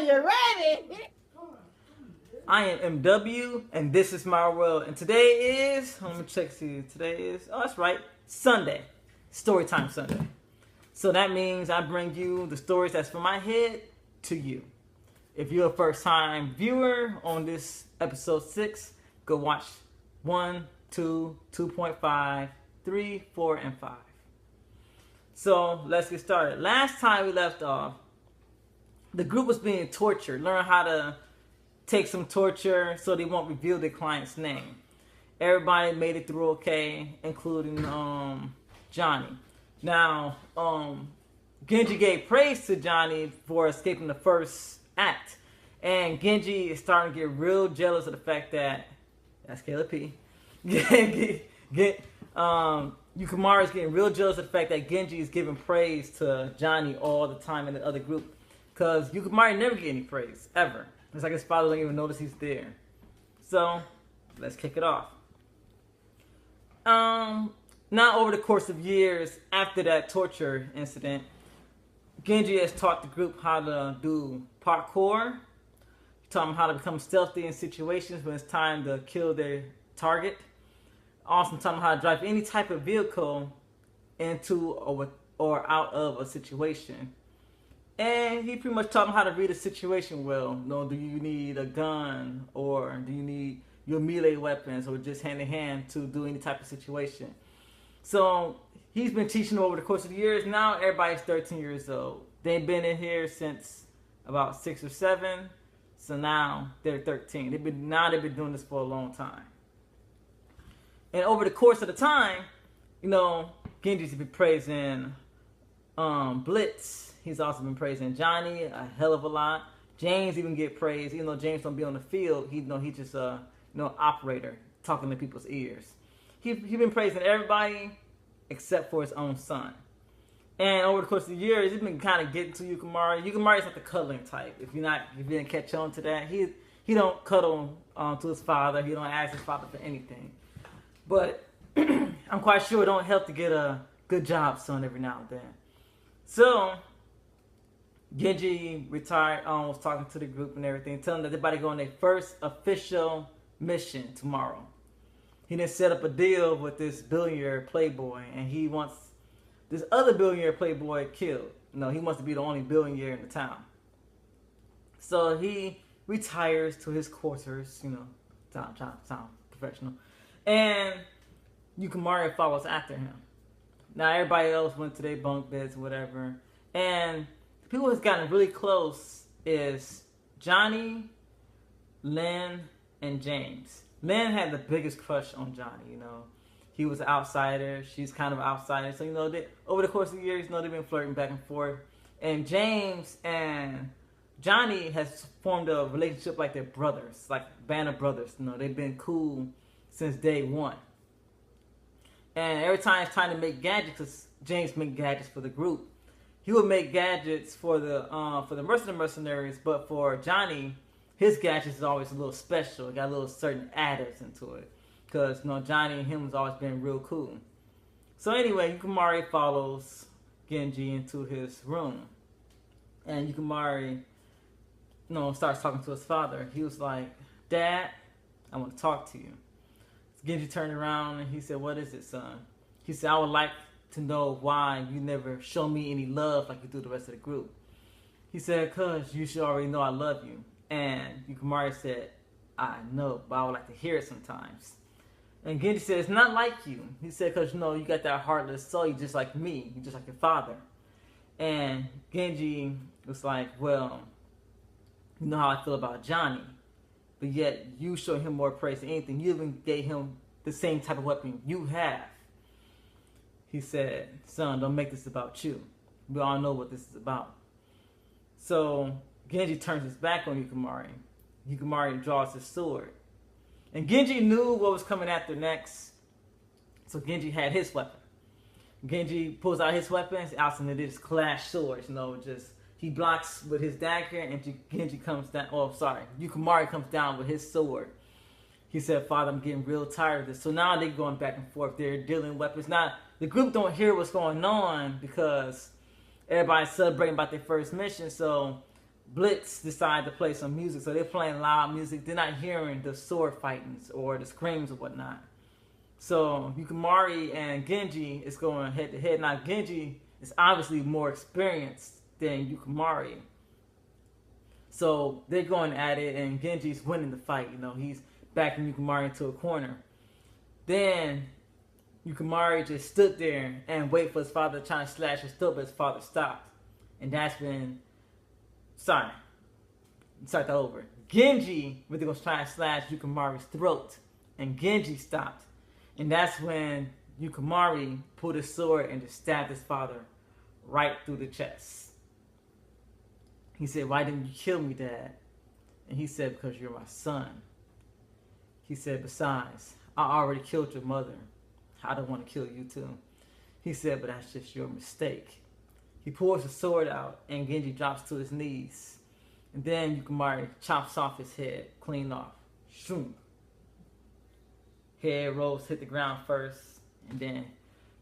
You ready? I am MW, and this is my world. And today is, let me check, see, today is, oh, that's right, Sunday. Storytime Sunday. So that means I bring you the stories that's from my head to you. If you're a first-time viewer on this episode 6, go watch 1, 2, 2.5, 3, 4, and 5. So let's get started. Last time we left off, the group was being tortured. Learn how to take some torture so they won't reveal their client's name. Everybody made it through okay, including Johnny. Now, Genji gave praise to Johnny for escaping the first act. And Genji is starting to get real jealous of the fact that, that's Kayla P. Yukimari is getting real jealous of the fact that Genji is giving praise to Johnny all the time in the other group. Because Yukimari never get any praise, ever. It's like his father don't even notice he's there. So, let's kick it off. Now over the course of years after that torture incident, Genji has taught the group how to do parkour. He taught them how to become stealthy in situations when it's time to kill their target. Also taught them how to drive any type of vehicle into or out of a situation. And he pretty much taught them how to read a situation well. You know, do you need a gun, or do you need your melee weapons, or just hand in hand to do any type of situation. So he's been teaching them over the course of the years. Now everybody's 13 years old. They've been in here since about 6 or 7. So now they're 13. They've been doing this for a long time. And over the course of the time, you know, Genji's been praising Blitz. He's also been praising Johnny a hell of a lot. James even get praised, even though James don't be on the field. He's just a operator talking to people's ears. He been praising everybody except for his own son. And over the course of the years, he's been kind of getting to Yukimari. Yukimari's not the cuddling type. If you didn't catch on to that, he don't cuddle to his father. He don't ask his father for anything. But I'm quite sure it don't help to get a good job, son, every now and then. So Genji retired, was talking to the group and everything, telling them that they're about to go on their first official mission tomorrow. He then set up a deal with this billionaire playboy, and he wants this other billionaire playboy killed. No, he wants to be the only billionaire in the town. So he retires to his quarters, town professional, and Yukimari follows after him. Now everybody else went to their bunk beds or whatever, and people who's gotten really close is Johnny, Lynn, and James. Lynn had the biggest crush on Johnny, He was an outsider. She's kind of an outsider. So, over the course of the years, they've been flirting back and forth. And James and Johnny has formed a relationship like they're brothers, like band of brothers. They've been cool since day one. And every time it's time to make gadgets, because James made gadgets for the group, he would make gadgets for the mercenaries, but for Johnny, his gadgets is always a little special. It got a little certain adders into it, because Johnny and him has always been real cool. So anyway, Yukimari follows Genji into his room, and Yukimari, starts talking to his father. He was like, "Dad, I want to talk to you." Genji turned around and he said, "What is it, son?" He said, "I would like to know why you never show me any love like you do the rest of the group." He said, "Cause you should already know I love you." And Yukimari said, "I know, but I would like to hear it sometimes." And Genji said, "It's not like you." He said, "Cause you got that heartless soul. You just like me. You just like your father." And Genji was like, "Well, you know how I feel about Johnny, but yet you show him more praise than anything. You even gave him the same type of weapon you have." He said, "Son, don't make this about you. We all know what this is about." So Genji turns his back on Yukimari. Yukimari draws his sword. And Genji knew what was coming after next. So Genji had his weapon. Genji pulls out his weapons, out and they just clash swords. He blocks with his dagger, and Genji comes down. Yukimari comes down with his sword. He said, "Father, I'm getting real tired of this." So now they're going back and forth. They're dealing weapons. Now the group don't hear what's going on because everybody's celebrating about their first mission. So Blitz decided to play some music, so they're playing loud music. They're not hearing the sword fightings or the screams or whatnot. So Yukimari and Genji is going head to head. Now Genji is obviously more experienced than Yukimari, so they're going at it, and Genji's winning the fight. You know, he's backing Yukimari into a corner. Then Yukimari just stood there and waited for his father to try and slash his throat, but his father stopped. And that's when, start that over. Genji was going to try and slash Yukimari's throat, and Genji stopped. And that's when Yukimari pulled his sword and just stabbed his father right through the chest. He said, "Why didn't you kill me, Dad?" And he said, "Because you're my son." He said, "Besides, I already killed your mother. I don't want to kill you too." He said, "But that's just your mistake." He pulls the sword out, and Genji drops to his knees. And then Yukimari chops off his head, clean off. Shoom. Head rolls, hit the ground first, and then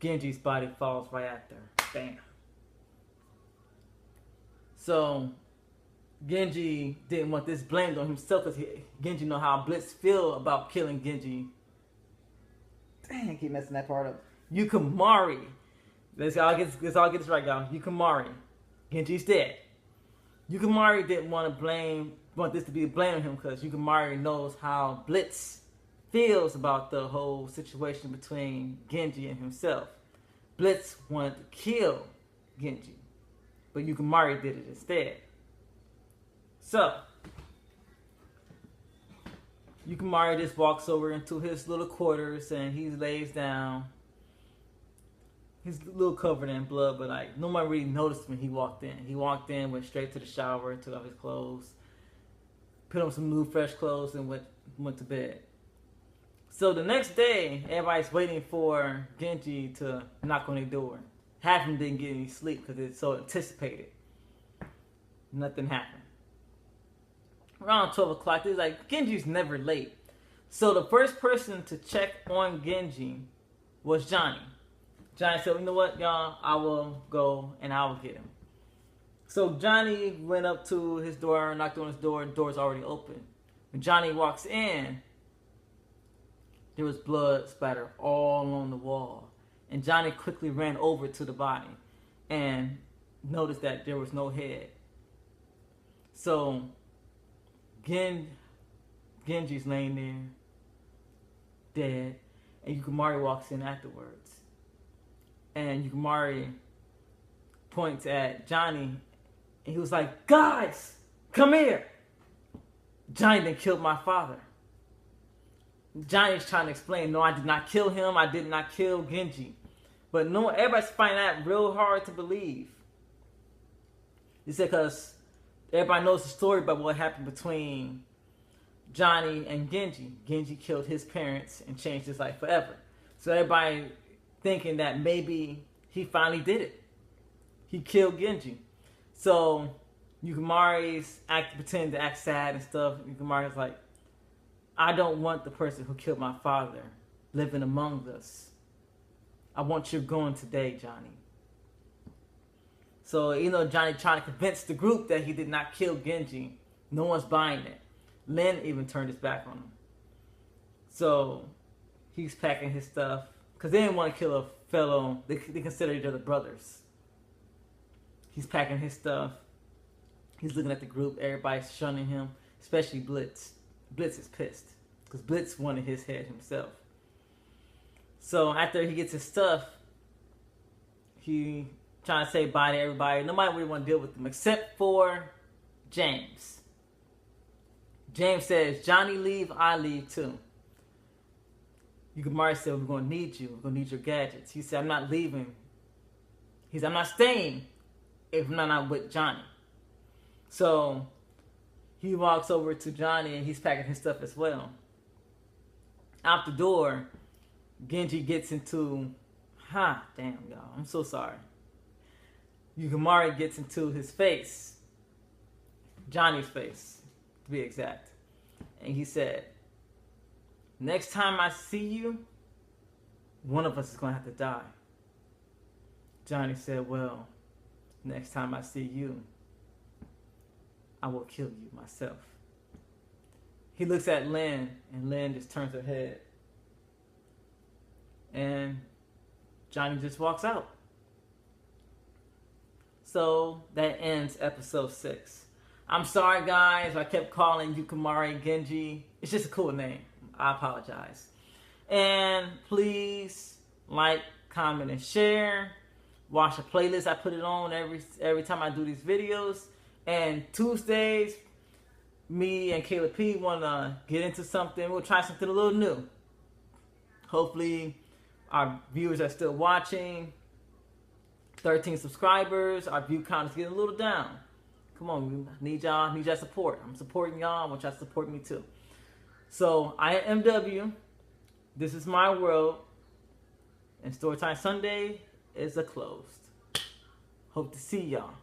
Genji's body falls right after. Bam. So Genji didn't want this blamed on himself, because Genji know how Blitz feel about killing Genji. Dang, I keep messing that part up. Yukimari. Let's all get this right, y'all. Yukimari. Genji's dead. Yukimari didn't want this to be a blame on him, because Yukimari knows how Blitz feels about the whole situation between Genji and himself. Blitz wanted to kill Genji, but Yukimari did it instead. So Yukimari just walks over into his little quarters, and he lays down. He's a little covered in blood, but like nobody really noticed when he walked in. He walked in, went straight to the shower, took off his clothes, put on some new fresh clothes, and went to bed. So the next day, everybody's waiting for Genji to knock on their door. Half of them didn't get any sleep because it's so anticipated. Nothing happened. Around 12 o'clock, they're like, Genji's never late. So the first person to check on Genji was Johnny. Johnny said, "You know what, y'all? I will go and I will get him." So Johnny went up to his door, knocked on his door, and the door's already open. When Johnny walks in, there was blood splattered all along the wall. And Johnny quickly ran over to the body and noticed that there was no head. So Genji's laying there, dead, and Yukimari walks in afterwards. And Yukimari points at Johnny, and he was like, "Guys, come here. Johnny done killed my father." Johnny's trying to explain, "No, I did not kill him. I did not kill Genji." But no, everybody's finding that real hard to believe. He said because everybody knows the story about what happened between Johnny and Genji. Genji killed his parents and changed his life forever. So everybody thinking that maybe he finally did it. He killed Genji. So Yukimari's pretending to act sad and stuff. Yukimari's like, "I don't want the person who killed my father living among us. I want you going today, Johnny." So, Johnny trying to convince the group that he did not kill Genji. No one's buying it. Lin even turned his back on him. So he's packing his stuff, because they didn't want to kill a fellow. They consider each other brothers. He's packing his stuff. He's looking at the group. Everybody's shunning him, especially Blitz. Blitz is pissed because Blitz wanted his head himself. So after he gets his stuff, he trying to say bye to everybody. Nobody really want to deal with him except for James. James says, "Johnny leave, I leave too." Yukimari said, "We're going to need you. We're going to need your gadgets." He said, "I'm not leaving." He said, "I'm not staying if I'm not with Johnny." So he walks over to Johnny, and he's packing his stuff as well. Out the door, Genji gets into, damn y'all, I'm so sorry. Yukimari gets into his face, Johnny's face, to be exact. And he said, "Next time I see you, one of us is going to have to die." Johnny said, "Well, next time I see you, I will kill you myself. He looks at Lynn, and Lynn just turns her head. And Johnny just walks out. So that ends episode 6. I'm sorry, guys. I kept calling Yukimari Genji. It's just a cool name. I apologize. And please like, comment, and share. Watch the playlist. I put it on every time I do these videos. And Tuesdays, me and Kayla P want to get into something. We'll try something a little new. Hopefully, our viewers are still watching. 13 subscribers. Our view count is getting a little down. Come on, I need y'all support. I'm supporting y'all. I want y'all to support me too. So, I am MW. This is my world. And Storytime Sunday is closed. Hope to see y'all.